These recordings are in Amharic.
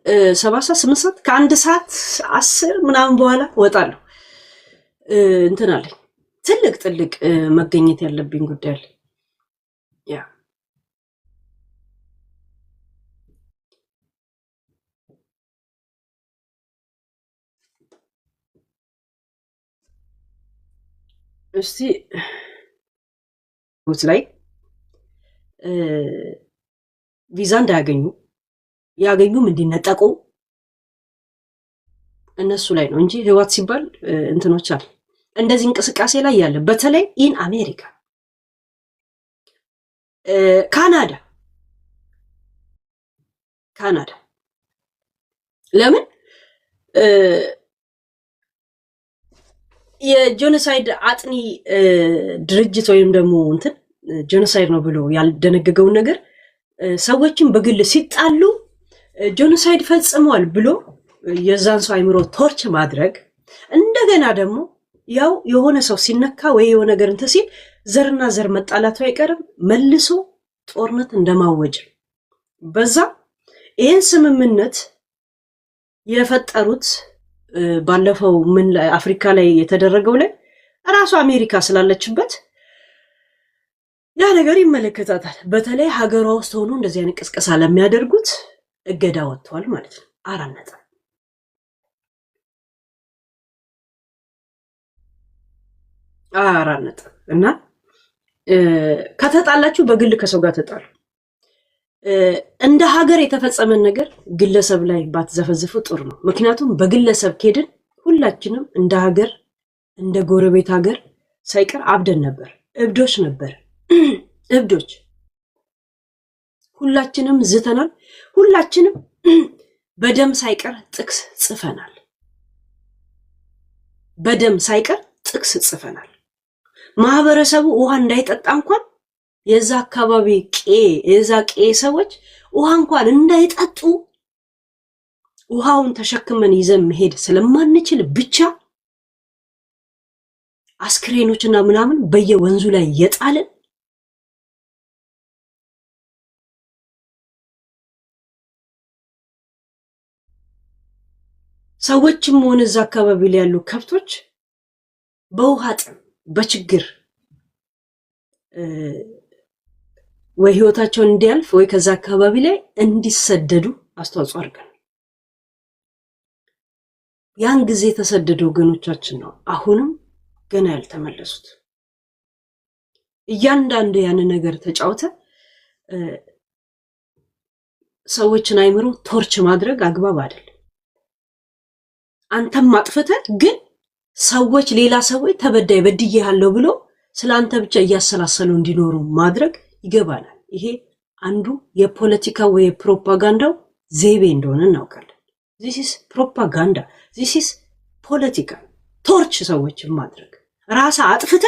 7 ሰዓት 8 ሰዓት ከአንድ ሰዓት 10 ምናምን በኋላ ወጣለሁ። እንትን አለኝ ትልቅ መገኘት ያለብኝ ጉዳይ አለ። ያ እስቲ ላይ ቪዛ እንዳያገኙ ያገኙም እንዲነጠቁ እነሱ ላይ ነው እንጂ ህይወት ሲባል እንትኖች አለ እንደዚህ እንቅስቃሴ ላይ ያለ በተለይ ኢን አሜሪካ፣ ካናዳ ለምን የጄኖሳይድ አጥኒ ድርጅት ወይም ደግሞ እንትን ጄኖሳይድ ነው ብሎ ያልደነገገውን ነገር ሰዎችን በግል ሲጣሉ ጄኖሳይድ ፈጽመዋል ብሎ የዛን ሰው አይምሮ ቶርች ማድረግ እንደገና ደግሞ ያው የሆነ ሰው ሲነካ ወይ የሆነ ነገር እንትን ሲል ዘርና ዘር መጣላቱ አይቀርም መልሶ ጦርነት እንደማወጅ በዛ ይህን ስምምነት የፈጠሩት ባለፈው ምን አፍሪካ ላይ የተደረገው ላይ ራሱ አሜሪካ ስላለችበት ያ ነገር ይመለከታታል። በተለይ ሀገሯ ውስጥ ሆኖ እንደዚህ አይነት ቅስቀሳ ለሚያደርጉት እገዳ ወጥቷል ማለት ነው። 4 ነጥብ እና ከተጣላችሁ በግል ከሰው ጋር ተጣሉ። እንደ ሀገር የተፈጸመን ነገር ግለሰብ ላይ ባትዘፈዝፉ ጥሩ ነው። ምክንያቱም በግለሰብ ከሄድን ሁላችንም እንደ ሀገር እንደ ጎረቤት ሀገር ሳይቀር አብደን ነበር፣ እብዶች ነበር። እብዶች ሁላችንም ዝተናል። ሁላችንም በደም ሳይቀር ጥቅስ ጽፈናል። በደም ሳይቀር ጥቅስ ጽፈናል። ማህበረሰቡ ውሃ እንዳይጠጣ እንኳን የዛ አካባቢ የዛ ሰዎች ውሃ እንኳን እንዳይጠጡ ውሃውን ተሸክመን ይዘን መሄድ ስለማንችል ብቻ አስክሬኖችና ምናምን በየወንዙ ላይ የጣልን ሰዎችም ሆነ እዛ አካባቢ ላይ ያሉ ከብቶች በውሃ ጥም በችግር ወይ ህይወታቸውን እንዲያልፍ ወይ ከዛ አካባቢ ላይ እንዲሰደዱ አስተዋጽኦ አድርገን ያን ጊዜ የተሰደዱ ወገኖቻችን ነው አሁንም ገና ያልተመለሱት። እያንዳንዱ ያን ነገር ተጫውተ ሰዎችን አይምሮ ቶርች ማድረግ አግባብ አይደለም። አንተም ማጥፈተህ ግን ሰዎች ሌላ ሰዎች ተበዳይ በድዬሃለሁ ብሎ ስላንተ ብቻ እያሰላሰሉ እንዲኖሩ ማድረግ ይገባናል። ይሄ አንዱ የፖለቲካ ወይ ፕሮፓጋንዳው ዘይቤ እንደሆነ እናውቃለን። this is propaganda, this is ፖለቲካ ቶርች ሰዎችን ማድረግ ራሳ አጥፍተ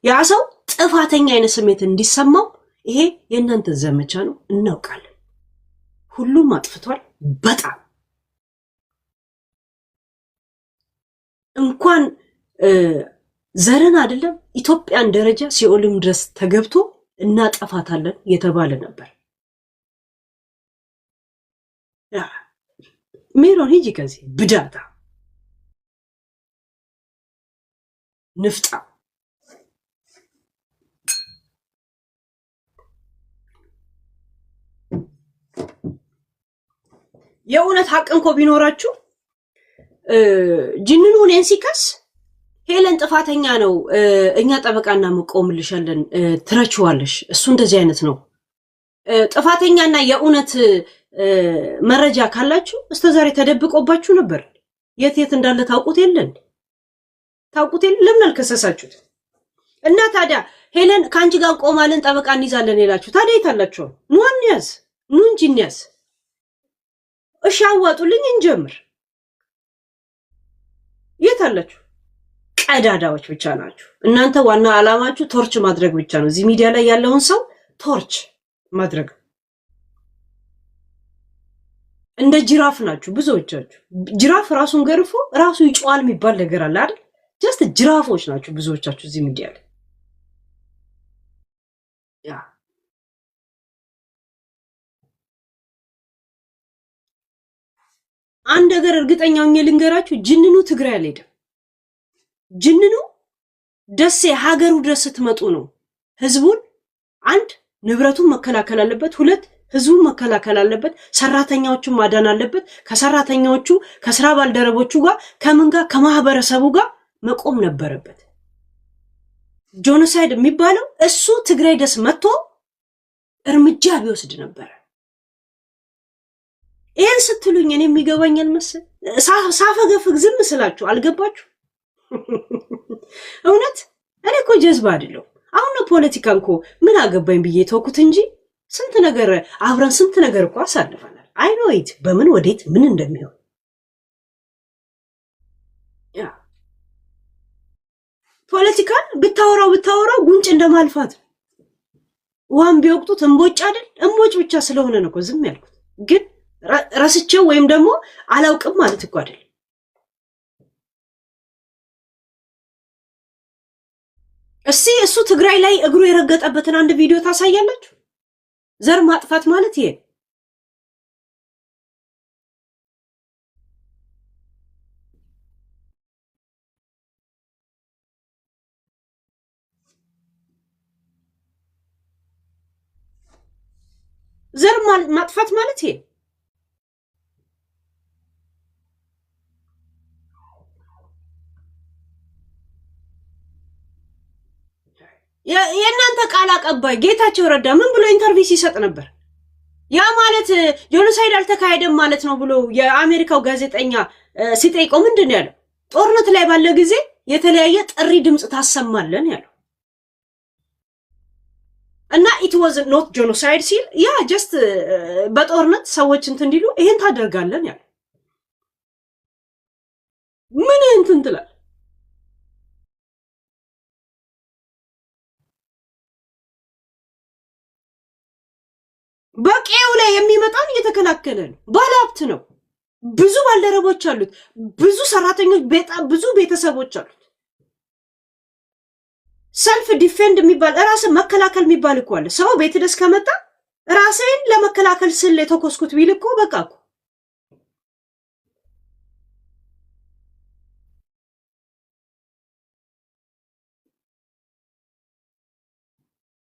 ያ ሰው ጥፋተኛ አይነት ስሜት እንዲሰማው ይሄ የእናንተ ዘመቻ ነው እናውቃለን። ሁሉም አጥፍቷል። በጣም እንኳን ዘርን አይደለም ኢትዮጵያን ደረጃ ሲኦልም ድረስ ተገብቶ እናጠፋታለን የተባለ ነበር። ሜሮን ሂጂ ከዚህ ብዳታ ንፍጣ የእውነት ሀቅ እንኮ ቢኖራችሁ ጅንኑ እኔን ሲከስ ሄለን ጥፋተኛ ነው እኛ ጠበቃና መቆምልሻለን ትረችዋለሽ እሱ እንደዚህ አይነት ነው ጥፋተኛና የእውነት መረጃ ካላችሁ እስተዛሬ ተደብቆባችሁ ነበር። የት እንዳለ ታውቁት የለን ለምን አልከሰሳችሁት? እና ታዲያ ሄለን ካንቺ ጋር ቆማለን ጠበቃ እንይዛለን ይላችሁ ታዲያ የታላችሁ? ኑ እንያዝ፣ ኑ እንጂ እንያዝ። እሺ አዋጡልኝ እንጀምር። የታላችሁ? ቀዳዳዎች ብቻ ናችሁ እናንተ። ዋና ዓላማችሁ ቶርች ማድረግ ብቻ ነው። እዚህ ሚዲያ ላይ ያለውን ሰው ቶርች ማድረግ። እንደ ጅራፍ ናችሁ ብዙዎቻችሁ። ጅራፍ ራሱን ገርፎ ራሱ ይጮሃል የሚባል ነገር አለ አይደል? ጀስት ጅራፎች ናችሁ ብዙዎቻችሁ እዚህ ሚዲያ ላይ። ያ አንድ ነገር እርግጠኛው ልንገራችሁ፣ ጅንኑ ትግራይ አልሄደም። ጅንኑ ደሴ ሀገሩ ድረስ ስትመጡ ነው ህዝቡን አንድ ንብረቱን መከላከል አለበት፣ ሁለት ህዝቡን መከላከል አለበት፣ ሰራተኛዎቹን ማዳን አለበት። ከሰራተኛዎቹ ከስራ ባልደረቦቹ ጋር ከምን ጋር ከማህበረሰቡ ጋር መቆም ነበረበት። ጆኖሳይድ የሚባለው እሱ ትግራይ ድረስ መጥቶ እርምጃ ቢወስድ ነበር። ይሄን ስትሉኝ እኔ የሚገባኛል መሰል ሳፈገፍግ ዝም ስላችሁ አልገባችሁ? እውነት እኔ እኮ ጀዝባ አይደለሁ። አሁን ፖለቲካ እንኮ ምን አገባኝ ብዬ ተውኩት እንጂ ስንት ነገር አብረን ስንት ነገር እኮ አሳልፈናል። አይ ኖ ኢት በምን ወዴት ምን እንደሚሆን ያ ፖለቲካን ብታወራው ጉንጭ እንደማልፋት ውሃን ቢወቅጡት እንቦጭ አይደል? እንቦጭ ብቻ ስለሆነ ነው እኮ ዝም ያልኩት። ግን ረስቼው ወይም ደግሞ አላውቅም ማለት እኮ አይደል። እስቲ እሱ ትግራይ ላይ እግሩ የረገጠበትን አንድ ቪዲዮ ታሳያላችሁ። ዘር ማጥፋት ማለት ይሄ ዘር ማጥፋት ማለት ይሄ የእናንተ ቃል አቀባይ ጌታቸው ረዳ ምን ብሎ ኢንተርቪው ሲሰጥ ነበር? ያ ማለት ጆኖሳይድ አልተካሄደም ማለት ነው ብሎ የአሜሪካው ጋዜጠኛ ሲጠይቀው ምንድን ነው ያለው? ጦርነት ላይ ባለ ጊዜ የተለያየ ጥሪ ድምጽ ታሰማለን ያለው እና it was not genocide ሲል ያ ጀስት በጦርነት ሰዎች እንትን እንዲሉ ይሄን ታደርጋለን ያለው ምን እንትን ትላል? በቄው ላይ የሚመጣን እየተከላከለ ነው። ባለሀብት ነው። ብዙ ባልደረቦች አሉት። ብዙ ሰራተኞች፣ ብዙ ቤተሰቦች አሉት። ሰልፍ ዲፌንድ የሚባል ራስን መከላከል የሚባል እኮ አለ። ሰው ቤት ድረስ ከመጣ ራስን ለመከላከል ስል የተኮስኩት ቢል እኮ በቃ እኮ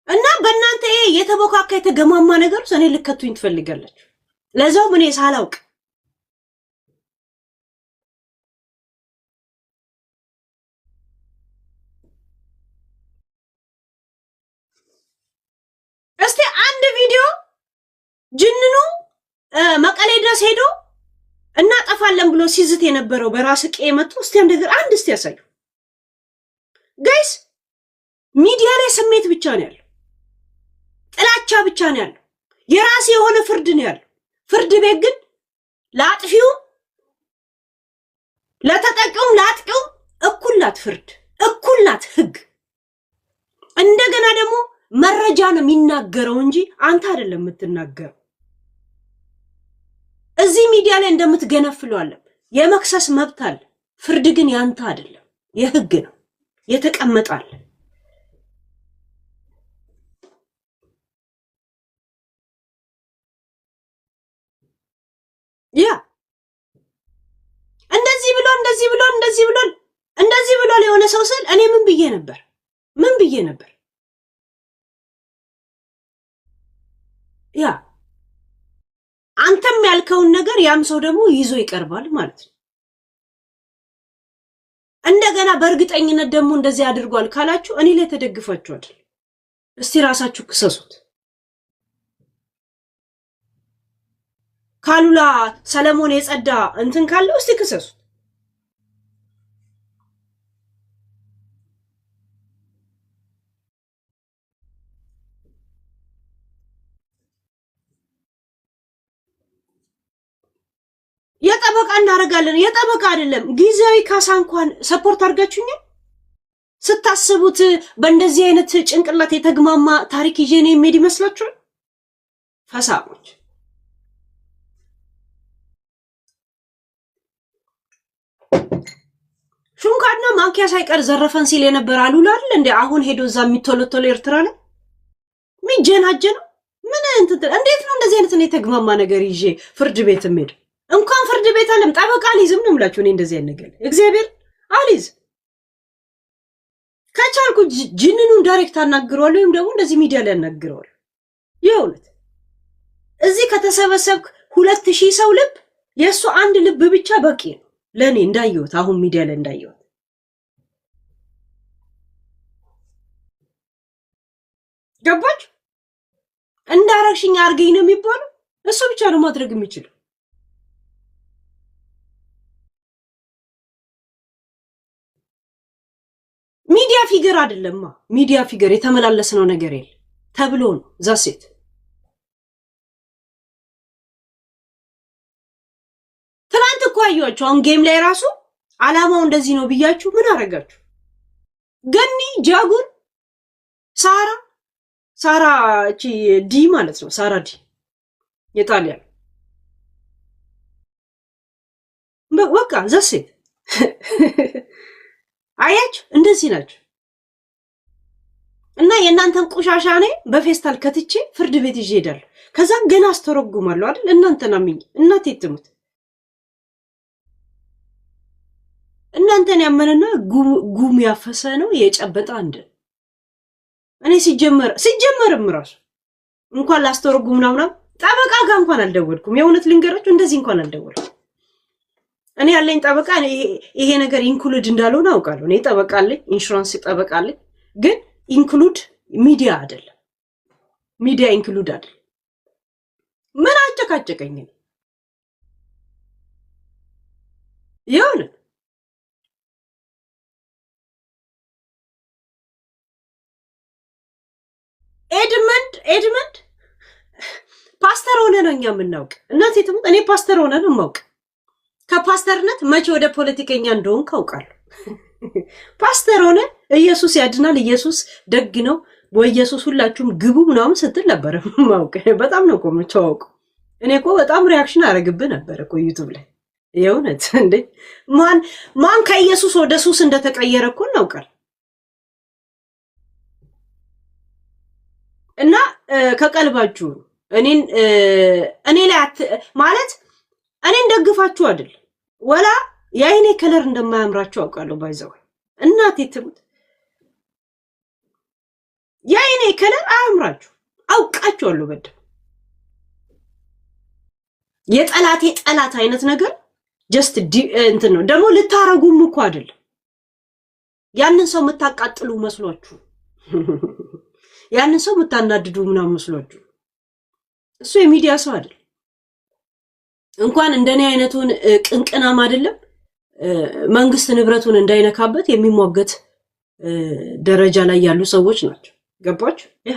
እና በእናንተ ይሄ የተቦካካ የተገማማ ነገር እኔ ልከቱኝ ትፈልጋላችሁ። ለዛው ምን ሳላውቅ እስቲ አንድ ቪዲዮ ጅንኑ መቀሌ ድረስ ሄዶ እናጠፋለን ብሎ ሲዝት የነበረው በራስ ቄ መጥቶ እስቲ አንድ እስቲ ያሳዩ ጋይስ። ሚዲያ ላይ ስሜት ብቻ ነው ያለው። ጥላቻ ብቻ ነው ያለው። የራስ የሆነ ፍርድ ነው ያለው። ፍርድ ቤት ግን ለአጥፊው ለተጠቂው ለአጥቂው እኩላት ፍርድ እኩላት ህግ። እንደገና ደግሞ መረጃ ነው የሚናገረው እንጂ አንተ አይደለም የምትናገረው። እዚህ ሚዲያ ላይ እንደምትገነፍለው አለ የመክሰስ መብት አለ። ፍርድ ግን ያንተ አይደለም የህግ ነው የተቀመጣል። ያ እንደዚህ ብሎ የሆነ ሰው ስል እኔ ምን ብዬ ነበር? ያ አንተም ያልከውን ነገር ያም ሰው ደግሞ ይዞ ይቀርባል ማለት ነው። እንደገና በእርግጠኝነት ደግሞ እንደዚህ አድርጓል ካላችሁ እኔ ላይ ተደግፋችኋል። እስቲ ራሳችሁ ክሰሱት። ካሉላ ሰለሞን የጸዳ እንትን ካለው እስቲ ክሰሱት። የጠበቃ እናደርጋለን። የጠበቃ አይደለም ጊዜያዊ ካሳ እንኳን ሰፖርት አድርጋችሁኛል። ስታስቡት በእንደዚህ አይነት ጭንቅላት የተግማማ ታሪክ ይዤ ነው የሚሄድ ይመስላችኋል? ፈሳሞች ሹንካና ማንኪያ ሳይቀር ዘረፈን ሲል የነበር አሉላ አይደል እንዴ? አሁን ሄዶ እዛ የሚቶለቶለ ኤርትራ ላይ ሚጀናጀነው ምን እንትን እንዴት ነው እንደዚህ አይነት ነው የተግማማ ነገር ይዤ ፍርድ ቤት የምሄድ? እንኳን ፍርድ ፍርድ ቤት አለም ጠበቃ አልይዝም ነው የምላችሁ። እኔ እንደዚህ አይነት ነገር እግዚአብሔር አልይዝ ከቻልኩ ጅንኑን ዳይሬክት አናግረዋለሁ፣ ወይም ደግሞ እንደዚህ ሚዲያ ላይ አናግረዋለሁ። የእውነት እዚህ ከተሰበሰብክ 2000 ሰው ልብ የእሱ አንድ ልብ ብቻ በቂ ነው ለእኔ እንዳየሁት፣ አሁን ሚዲያ ላይ እንዳየሁት። ገባችሁ? እንዳረግሽኝ አርገኝ ነው የሚባለው። እሱ ብቻ ነው ማድረግ የሚችለው። ሚዲያ ፊገር አይደለማ። ሚዲያ ፊገር የተመላለስነው ነገር የለ ተብሎ ነው ዛሴት። ትናንት እኮ አያችሁ፣ አሁን ጌም ላይ ራሱ አላማው እንደዚህ ነው ብያችሁ ምን አረጋችሁ? ገኒ ጃጉን ሳራ እቺ ዲ ማለት ነው። ሳራ ዲ የጣሊያን በቃ ዛሴት አያችሁ፣ እንደዚህ ናቸው። እና የእናንተን ቆሻሻ ነኝ በፌስታል ከትቼ ፍርድ ቤት ይዤ ሄዳለሁ። ከዛም ገና አስተረጉማለሁ አይደል? እናንተን አምኜ እናቴ ትሙት እናንተን ያመነና ጉም ያፈሰ ነው የጨበጣ አንድ። እኔ ሲጀመርም ራሱ እንኳን ላስተረጉም ምናምን ጠበቃ ጋር እንኳን አልደወልኩም። የእውነት ልንገራችሁ፣ እንደዚህ እንኳን አልደወልኩም። እኔ ያለኝ ጠበቃ ይሄ ነገር ኢንክሉድ እንዳልሆነ አውቃለሁ። እኔ ጠበቃ አለኝ፣ ኢንሹራንስ ጠበቃ አለኝ። ግን ኢንክሉድ ሚዲያ አይደለም፣ ሚዲያ ኢንክሉድ አይደለም። ምን አጨቃጨቀኝ? የሆነ ኤድመንድ ፓስተር ሆነ ነው እኛ የምናውቅ። እናቴ ትሙት እኔ ፓስተር ሆነ ነው የማውቅ። ከፓስተርነት መቼ ወደ ፖለቲከኛ እንደሆን ካውቃለሁ። ፓስተር ሆነ ኢየሱስ ያድናል፣ ኢየሱስ ደግ ነው፣ በኢየሱስ ሁላችሁም ግቡ ምናምን ስትል ነበር ማውቅ። በጣም ነው እኮ የምታውቁ። እኔ እኮ በጣም ሪያክሽን አደረግብህ ነበር እኮ ዩቲዩብ ላይ። የእውነት እንዴ ማን ከኢየሱስ ወደ ሱስ እንደተቀየረ እኮ እናውቃል። እና ከቀልባችሁ እኔ ላይ ማለት እኔን ደግፋችሁ አይደል ወላ የአይኔ ከለር እንደማያምራችሁ አውቃለሁ። ባይዘው እናቴ ትሙት የአይኔ ከለር አያምራችሁ አውቃችኋለሁ። በደም የጠላቴ ጠላት አይነት ነገር ጀስት እንትን ነው። ደግሞ ልታረጉም እኮ አይደለም ያንን ሰው የምታቃጥሉ መስሏችሁ፣ ያንን ሰው የምታናድዱ ምናምን መስሏችሁ። እሱ የሚዲያ ሰው አይደል። እንኳን እንደኔ አይነቱን ቅንቅናም አይደለም መንግስት ንብረቱን እንዳይነካበት የሚሟገት ደረጃ ላይ ያሉ ሰዎች ናቸው። ገባችሁ? ያ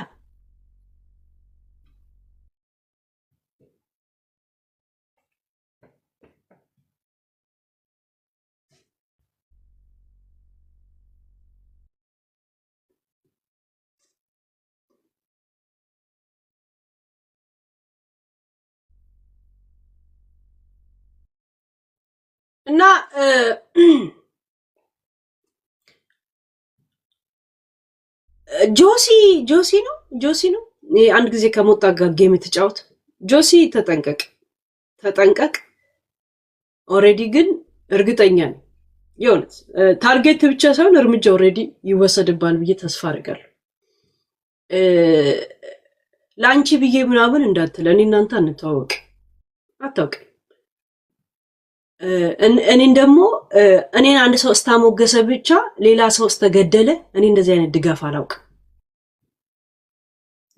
እና ጆሲ ነው አንድ ጊዜ ከሞጣ ጋር ጌም የተጫወት ጆሲ ተጠንቀቅ። ኦሬዲ ግን እርግጠኛ ነኝ የሆነት ታርጌት ብቻ ሳይሆን እርምጃ ኦሬዲ ይወሰድባል ብዬ ተስፋ አደርጋለሁ። ለአንቺ ብዬ ምናምን እንዳትለ እኔ እናንተ አንተዋወቅ አታውቅም። እኔን ደግሞ እኔን አንድ ሰው እስታሞገሰ ብቻ ሌላ ሰው እስተገደለ እኔ እንደዚህ አይነት ድጋፍ አላውቅም።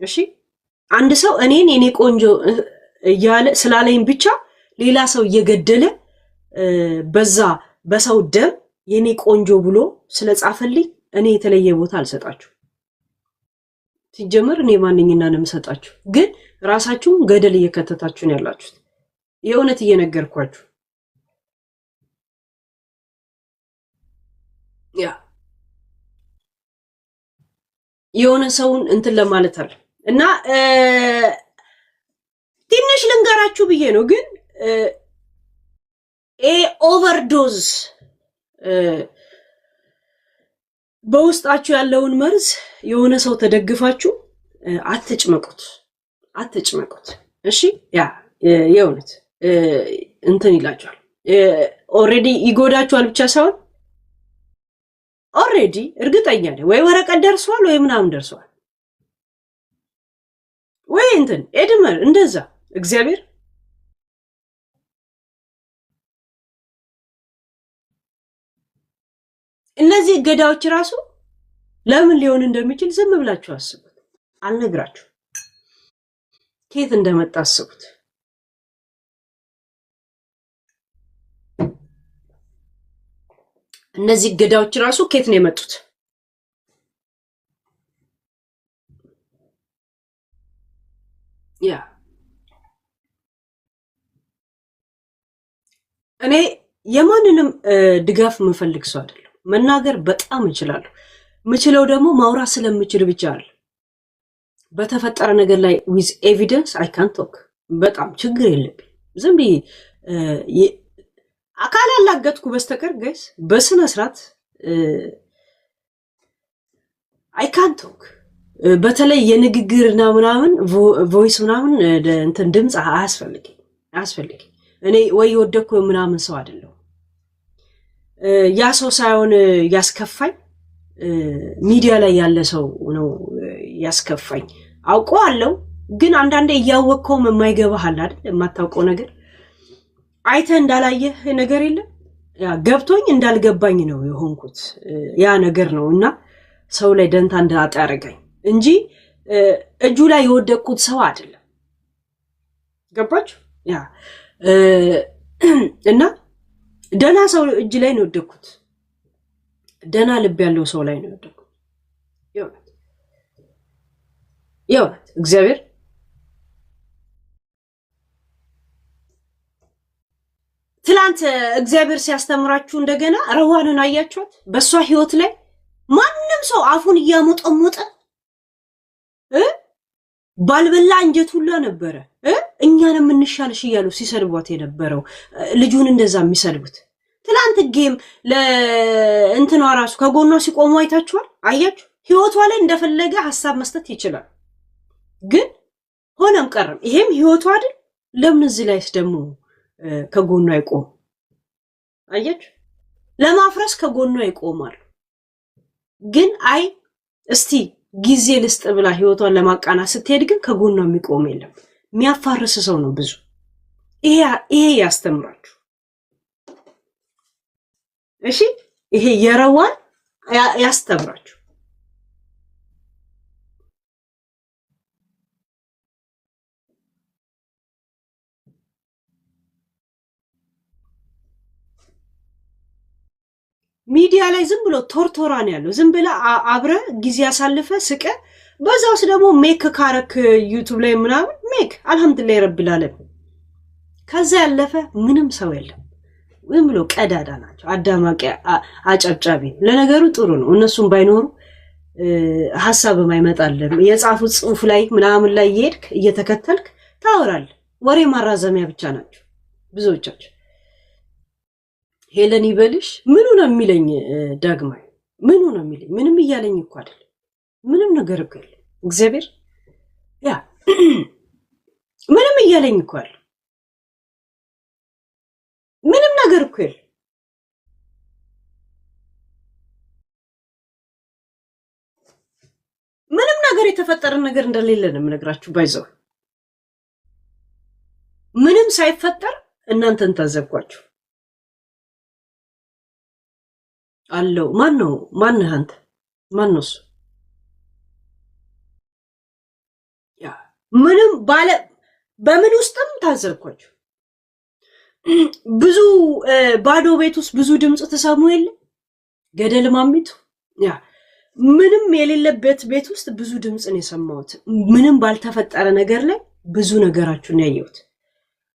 እሺ አንድ ሰው እኔን የኔ ቆንጆ እያለ ስላለኝ ብቻ ሌላ ሰው እየገደለ በዛ በሰው ደም የኔ ቆንጆ ብሎ ስለጻፈልኝ እኔ የተለየ ቦታ አልሰጣችሁ። ሲጀመር እኔ ማንኝና ነው የምሰጣችሁ? ግን ራሳችሁን ገደል እየከተታችሁ ነው ያላችሁት። የእውነት እየነገርኳችሁ ያ የሆነ ሰውን እንትን ለማለት አለ እና ትንሽ ልንገራችሁ ብዬ ነው። ግን ኦቨርዶዝ በውስጣችሁ ያለውን መርዝ የሆነ ሰው ተደግፋችሁ አትጭመቁት። እሺ ያ የእውነት እንትን ይላችኋል። ኦልሬዲ ይጎዳችኋል ብቻ ሳይሆን ኦልሬዲ እርግጠኛ ነኝ ወይ ወረቀት ደርሷል ወይ ምናምን ደርሷል ወይ እንትን ኤድመር እንደዛ እግዚአብሔር እነዚህ እገዳዎች ራሱ ለምን ሊሆን እንደሚችል ዝም ብላችሁ አስቡት። አልነግራችሁ ከየት እንደመጣ አስቡት። እነዚህ እገዳዎች ራሱ ከየት ነው የመጡት? ያ እኔ የማንንም ድጋፍ የምፈልግ ሰው አይደለም። መናገር በጣም እችላለሁ። ምችለው ደግሞ ማውራት ስለምችል ብቻ አለ። በተፈጠረ ነገር ላይ ዊዝ ኤቪደንስ አይ ካን ቶክ። በጣም ችግር የለብኝ። ዝም ብዬ አካል ያላገጥኩ በስተቀር ጋይስ በስነ ስርዓት አይ ካን ቶክ። በተለይ የንግግርና ምናምን ቮይስ ምናምን እንትን ድምፅ አያስፈልገኝ። እኔ ወይ የወደኩ ምናምን ሰው አይደለሁ። ያ ሰው ሳይሆን ያስከፋኝ ሚዲያ ላይ ያለ ሰው ነው ያስከፋኝ። አውቀዋለሁ፣ ግን አንዳንዴ እያወቅከውም የማይገባህ አለ አይደል? የማታውቀው ነገር አይተህ እንዳላየህ ነገር የለም። ያ ገብቶኝ እንዳልገባኝ ነው የሆንኩት። ያ ነገር ነው እና ሰው ላይ ደንታ እንዳጣ ያደረገኝ እንጂ እጁ ላይ የወደቅኩት ሰው አይደለም። ገባችሁ? ያ እና ደና ሰው እጅ ላይ ነው የወደቅኩት። ደና ልብ ያለው ሰው ላይ ነው የወደቅኩት። የእውነት እግዚአብሔር ትላንት እግዚአብሔር ሲያስተምራችሁ እንደገና ረዋንን አያችኋት? በእሷ ህይወት ላይ ማንም ሰው አፉን እያሞጠሞጠ ባልበላ እንጀት ሁላ ነበረ እኛን የምንሻልሽ እያሉ ሲሰድቧት የነበረው ልጁን እንደዛ የሚሰድቡት። ትላንት ጌም ለእንትኗ ራሱ ከጎኗ ሲቆሙ አይታችኋል? አያችሁ? ህይወቷ ላይ እንደፈለገ ሀሳብ መስጠት ይችላል። ግን ሆነም ቀረም ይሄም ህይወቷ አይደል? ለምን እዚህ ላይስ ደግሞ ከጎኗ አይቆም? አያችሁ? ለማፍረስ ከጎኗ ይቆማሉ። ግን አይ እስቲ ጊዜ ልስጥ ብላ ህይወቷን ለማቃናት ስትሄድ ግን ከጎኗ የሚቆም የለም። የሚያፋርስ ሰው ነው ብዙ። ይሄ ያስተምራችሁ። እሺ፣ ይሄ የረዋን ያስተምራችሁ። ሚዲያ ላይ ዝም ብሎ ቶርቶራ ነው ያለው። ዝም ብለ አብረ ጊዜ ያሳልፈ ስቀ በዛውስ ደግሞ ሜክ ካረክ ዩቲዩብ ላይ ምናምን ሜክ አልহামዱሊላህ ረብል ዓለሚን። ከዛ ያለፈ ምንም ሰው የለም። ዝም ብሎ ቀዳዳ ናቸው። አዳማቂ አጨብጫቢ። ለነገሩ ጥሩ ነው እነሱም ባይኖሩ ሐሳብ የማይመጣልም። የጻፉት ጽሁፍ ላይ ምናምን ላይ ይሄድክ እየተከተልክ ታወራለህ። ወሬ ማራዘሚያ ብቻ ናቸው ብዙዎቻቸው። ሄለን ይበልሽ ምኑ ነው የሚለኝ? ዳግማይ ምኑ ነው የሚለኝ? ምንም እያለኝ እኮ አይደል። ምንም ነገር እኮ የለም። እግዚአብሔር ያ ምንም እያለኝ እኮ አይደል። ምንም ነገር እኮ የለም። ምንም ነገር የተፈጠረ ነገር እንደሌለ ነው የምነግራችሁ። ባይዘው ምንም ሳይፈጠር እናንተን ታዘብኳችሁ አለው። ማን ነው? ማነህ አንተ? ማን ነው እሱ? ያ ምንም ባለ በምን ውስጥም ታዘብኳችሁ። ብዙ ባዶ ቤት ውስጥ ብዙ ድምጽ ተሰሙ የለ ገደል ማሚቱ። ያ ምንም የሌለበት ቤት ውስጥ ብዙ ድምጽ ነው የሰማሁት። ምንም ባልተፈጠረ ነገር ላይ ብዙ ነገራችሁን ያየሁት።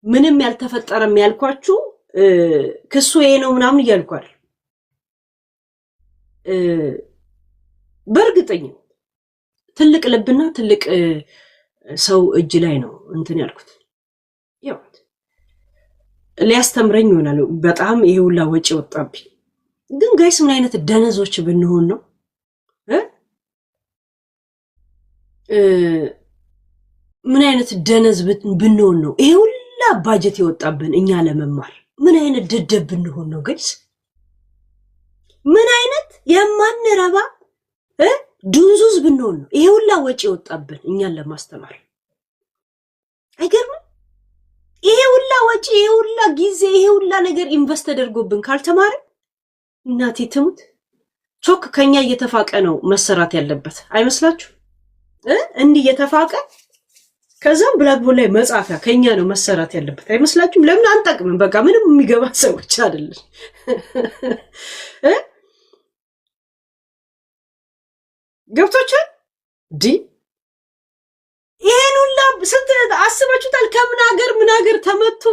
ምንም ያልተፈጠረም ያልኳችሁ ክሱ ይሄ ነው ምናምን እያልኳል። በእርግጠኛ ትልቅ ልብና ትልቅ ሰው እጅ ላይ ነው እንትን ያልኩት። ያው ሊያስተምረኝ ይሆናል። በጣም ይሄ ሁላ ወጪ ወጣብኝ። ግን ጋይስ ምን አይነት ደነዞች ብንሆን ነው ምን አይነት ደነዝ ብንሆን ነው ይሄ ሁላ ባጀት የወጣብን እኛ ለመማር? ምን አይነት ደደብ ብንሆን ነው ጋይስ? ምን አይነት የማንረባ ዱንዙዝ ብንሆን ነው ይሄ ሁላ ወጪ ወጣብን እኛን ለማስተማር? አይገርምም? ይሄ ሁላ ወጪ፣ ይሄ ሁላ ጊዜ፣ ይሄ ሁላ ነገር ኢንቨስት ተደርጎብን ካልተማረ እናቴ ትሙት ቾክ ከኛ እየተፋቀ ነው መሰራት ያለበት አይመስላችሁ? እንዲህ እየተፋቀ ከዛም ብላክቦርድ ላይ መጻፊያ ከኛ ነው መሰራት ያለበት አይመስላችሁም? ለምን አንጠቅምም? በቃ ምንም የሚገባ ሰዎች አይደለም። ገብቶቻል ዲ ይሄን ሁላ ስንት አስባችሁታል? ከምን ሀገር ተመቶ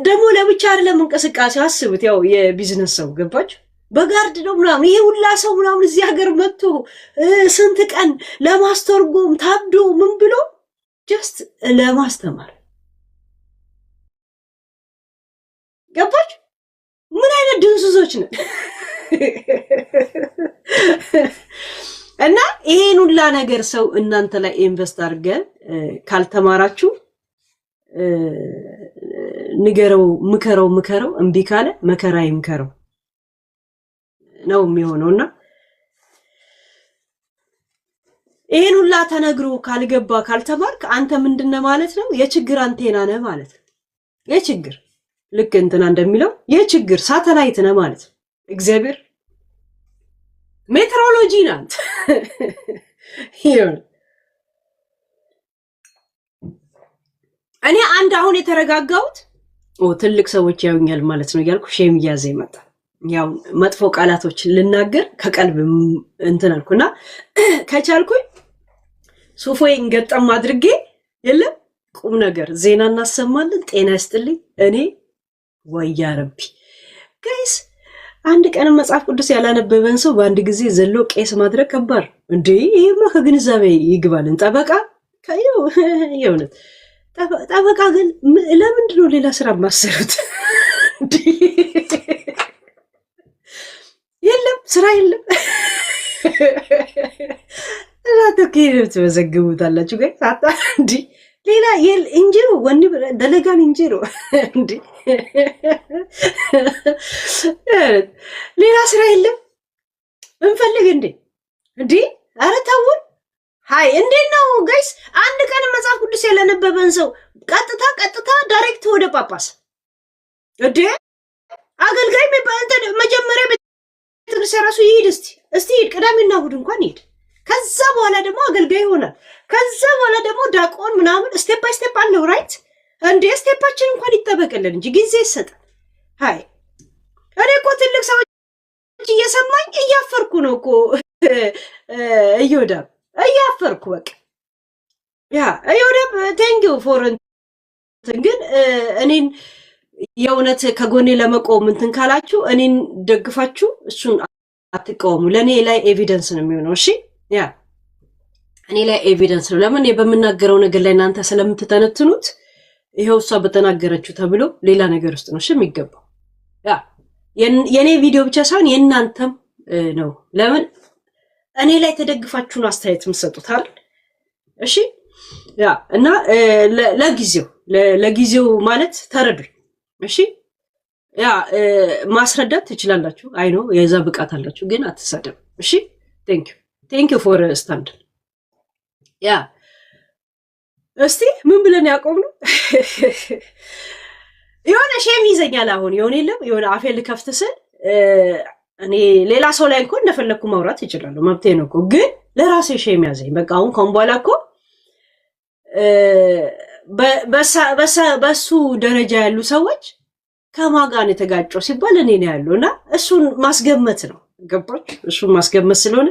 ደግሞ ለብቻ አይደለም እንቅስቃሴ አስቡት። ያው የቢዝነስ ሰው ገባችሁ? በጋርድ ነው ምናምን ይሄ ሁላ ሰው ምናምን እዚህ ሀገር መጥቶ ስንት ቀን ለማስተርጎም ታብዶ ምን ብሎ ጀስት ለማስተማር ገባችሁ? ምን አይነት ድንሱሶች ነን? እና ይሄን ሁላ ነገር ሰው እናንተ ላይ ኢንቨስት አድርገ ካልተማራችሁ ንገረው፣ ምከረው እምቢ ካለ መከራ ይምከረው ነው የሚሆነውና ይሄን ሁላ ተነግሮ ካልገባ ካልተማርክ አንተ ምንድነው ማለት ነው? የችግር አንቴና ነህ ማለት ነው። የችግር ልክ እንትና እንደሚለው የችግር ሳተላይት ነህ ማለት ነው። እግዚአብሔር ሜትሮሎጂ ናት። እኔ አንድ አሁን የተረጋጋሁት ትልቅ ሰዎች ያዩኛል ማለት ነው እያልኩ ሼም እያዘ ይመጣ። ያው መጥፎ ቃላቶችን ልናገር ከቀልብ እንትን አልኩና ከቻልኩኝ ሱፎዬን ገጠም አድርጌ የለም ቁም ነገር ዜና እናሰማለን። ጤና ይስጥልኝ። እኔ ወያ ረቢ ጋይስ አንድ ቀን መጽሐፍ ቅዱስ ያላነበበን ሰው በአንድ ጊዜ ዘሎ ቄስ ማድረግ ከባድ እንዴ! ይሄማ ከግንዛቤ ይግባልን። ጠበቃ የእውነት ጠበቃ ግን ለምንድን ነው ሌላ ስራ ማሰሩት? የለም ስራ የለም። እናተከይሩት ተመዘግቡታላችሁ ጋር ታታ እንዴ ሌላ እንጀሮ ወንድ ደለጋን እንጀሮ እንዴ ሌላ ስራ የለም። እንፈልግ እንዴ ኧረ ተውን። ሃይ እንዴት ነው ጋይስ? አንድ ቀን መጽሐፍ ቅዱስ ያላነበበን ሰው ቀጥታ ዳይሬክት ወደ ጳጳስ እንዴ አገልጋይ መጀመሪያ ቤተክርስቲያን ራሱ ይሄድ እስቲ ቅዳሜና እሑድ እንኳን ይሄድ። ከዛ በኋላ ደግሞ አገልጋይ ይሆናል። ከዛ በኋላ ደግሞ ዳቆን ምናምን ስቴፕ ባይ ስቴፕ አለው ራይት እንዴ ስቴፓችን እንኳን ይጠበቅልን እንጂ ጊዜ ይሰጣል። ሃይ እኔ እኮ ትልቅ ሰዎች እየሰማኝ እያፈርኩ ነው እኮ እዮዳብ እያፈርኩ በቃ ያ እዮዳብ ቴንኪው ፎር ግን እኔን የእውነት ከጎኔ ለመቆም እንትን ካላችሁ እኔን ደግፋችሁ እሱን አትቃወሙ። ለእኔ ላይ ኤቪደንስ ነው የሚሆነው። እሺ ያ እኔ ላይ ኤቪደንስ ነው። ለምን በምናገረው ነገር ላይ እናንተ ስለምትተነትኑት ይሄው እሷ በተናገረችው ተብሎ ሌላ ነገር ውስጥ ነው እሺ የሚገባው። ያ የኔ ቪዲዮ ብቻ ሳይሆን የእናንተም ነው። ለምን እኔ ላይ ተደግፋችሁን አስተያየት የምትሰጡት አይደል? እሺ ያ እና ለጊዜው ማለት ተረዱኝ። እሺ ያ ማስረዳት ትችላላችሁ። አይ ነው የዛ ብቃት አላችሁ፣ ግን አትሳደቡ። እሺ ቴንክ ዩ ፎር ስታንድ ያ እስቲ ምን ብለን ያቆምነው? የሆነ ሼም ይዘኛል አሁን የሆነ አፌ ልከፍት ስል እኔ ሌላ ሰው ላይ እንኳን እንደፈለኩ ማውራት ይችላል፣ መብቴ ነው እኮ። ግን ለራሴ ሼም ያዘኝ። በቃ አሁን ከንቧላ እኮ በሱ ደረጃ ያሉ ሰዎች ከማጋን የተጋጨው ሲባል እኔ ነው ያለውና እሱን ማስገመት ነው። ገባች? እሱን ማስገመት ስለሆነ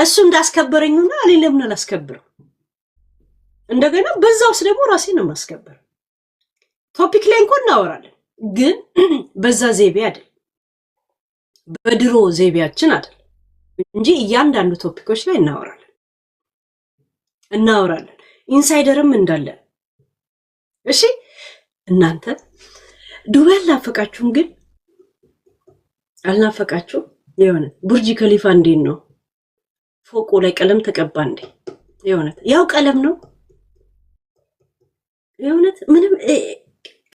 እሱ እንዳስከበረኝና እኔ ለምን አላስከብረው? እንደገና በዛውስ ደግሞ ራሴ ነው ማስከበር። ቶፒክ ላይ እንኳን እናወራለን፣ ግን በዛ ዘይቤ አይደል፣ በድሮ ዘይቤያችን አይደል እንጂ እያንዳንዱ ቶፒኮች ላይ እናወራለን። ኢንሳይደርም እንዳለ እሺ። እናንተ ዱባይ አልናፈቃችሁም? ግን አልናፈቃችሁም? የሆነ ቡርጅ ከሊፋ እንዴት ነው ፎቁ ላይ ቀለም ተቀባ እንዴ? የሆነ ያው ቀለም ነው የእውነት ምንም